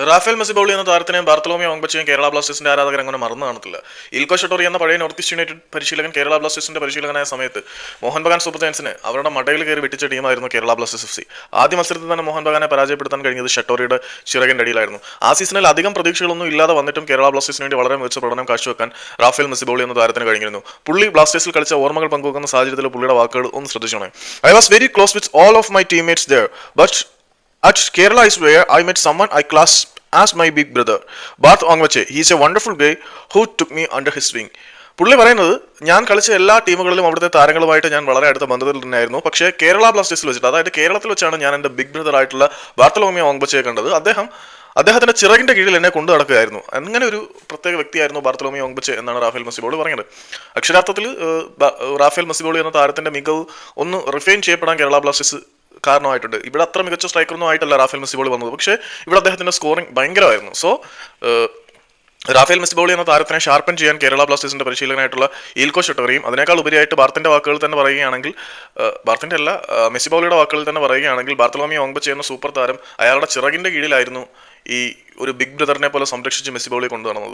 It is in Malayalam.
റാഫേൽ മെസ്സിബോളി എന്ന താരത്തിനെയും ബാർത്തലോമിയോ ഓങ്ബച്ചയും കേരള ബ്ലാസ്റ്റേഴ്സിന്റെ ആരാധകർ അങ്ങനെ മറന്നു കാണത്തില്ല. ഇൽക്കോ ഷട്ടോറി എന്ന പഴയ നോർത്ത് ഈസ്റ്റ് യുണൈറ്റഡ് പരിശീലകൻ കേരള ബ്ലാസ്റ്റേഴ്സിന്റെ പരിശീലകനായ സമയത്ത് മോഹൻ ബഗാൻ സൂപ്പർ ജയൻസിനെ അവരുടെ മടയിൽ കയറി വെട്ടിച്ച ടീമായിരുന്നു കേരള ബ്ലാസ്റ്റേഴ്സ് FC. ആദ്യ മത്സരത്തിൽ തന്നെ മോഹൻ ബഗാനെ പരാജയപ്പെടുത്താൻ കഴിഞ്ഞത് ഷട്ടോറിയുടെ ചിറകിന്റെ അടിയിലായിരുന്നു. ആ സീസണിൽ അധികം പ്രതീക്ഷകളൊന്നും ഇല്ലാതെ വന്നിട്ടും കേരള ബ്ലാസ്റ്റേഴ്സിന് വേണ്ടി വളരെ മികച്ച പ്രകടനം കാഴ്ചവെക്കാൻ റാഫേൽ മെസ്സിബോളി എന്ന താരത്തിന് കഴിഞ്ഞിരുന്നു. പുള്ളി ബ്ലാസ്റ്റേഴ്സിൽ കളിച്ച ഓർമ്മകൾ പങ്കുവെക്കുന്ന സാഹചര്യത്തിൽ പുള്ളിയുടെ വാക്കുകൾ ഒന്ന് ശ്രദ്ധിച്ചോണേ. I was very close with all of my teammates there, but at Kerala is where I met someone I classed as my big brother, Barth Ongwache. He is a wonderful guy who took me under his wing. പുള്ളി പറയുന്നത്, ഞാൻ കളിച്ച എല്ലാ ടീമുകളിലും അവിടുത്തെ താരങ്ങളുമായിട്ട് ഞാൻ വളരെ അടുത്ത ബന്ധത്തിൽ തന്നെയായിരുന്നു. പക്ഷേ കേരള ബ്ലാസ്റ്റേഴ്സിൽ വെച്ചിട്ട്, അതായത് കേരളത്തിൽ വെച്ചാണ് ഞാൻ എൻ്റെ ബിഗ് ബ്രദർ ആയിട്ടുള്ള ബാർത്തലോമിയോ ഓങ്ബച്ചയെ കണ്ടത്. അദ്ദേഹത്തിന്റെ ചിറകിന്റെ കീഴിൽ എന്നെ കൊണ്ടു നടക്കുകയായിരുന്നു. അങ്ങനെ ഒരു പ്രത്യേക വ്യക്തിയായിരുന്നു ബാർത്തലോമിയോ ഓങ്ബച്ചെ എന്നാണ് റാഫേൽ മെസ്സിബോളി പറഞ്ഞത്. അക്ഷരാർത്ഥത്തിൽ റാഫേൽ മെസ്സിബോളി എന്ന താരത്തിന്റെ മികവ് ഒന്ന് റിഫൈൻ ചെയ്യപ്പെടാൻ കേരള ബ്ലാസ്റ്റേഴ്സ് കാരണമായിട്ടുണ്ട്. ഇവിടെ അത്ര മികച്ച സ്ട്രൈക്കറൊന്നും ആയിട്ടല്ല റാഫേൽ മെസ്സിബോളി വന്നത്, പക്ഷേ ഇവിടെ അദ്ദേഹത്തിന്റെ സ്കോറിംഗ് ഭയങ്കരമായിരുന്നു. സോ റാഫേൽ മെസ്സിബോളി എന്ന താരത്തിനെ ഷാർപ്പൻ ചെയ്യാൻ കേരള ബ്ലാസ്റ്റേഴ്സിന്റെ പരിശീലകനായിട്ടുള്ള ഇൽക്കോ ഷട്ടോറിയും, അതിനേക്കാൾ ഉപരിയായിട്ട് ബാർത്തിന്റെ വാക്കുകൾ തന്നെ പറയുകയാണെങ്കിൽ, ബാർത്തിന്റെ അല്ല മെസ്സിബോളിയുടെ വാക്കുകളിൽ തന്നെ പറയുകയാണെങ്കിൽ, ബാർത്തലോമിയോ ഓങ്ബച്ചെ എന്ന സൂപ്പർ താരം അയാളുടെ ചിറകിന്റെ കീഴിലായിരുന്നു ഈ ഒരു ബിഗ് ബ്രദറിനെ പോലെ സംരക്ഷിച്ച് മെസ്സിബോളി കൊണ്ടുവന്നത്.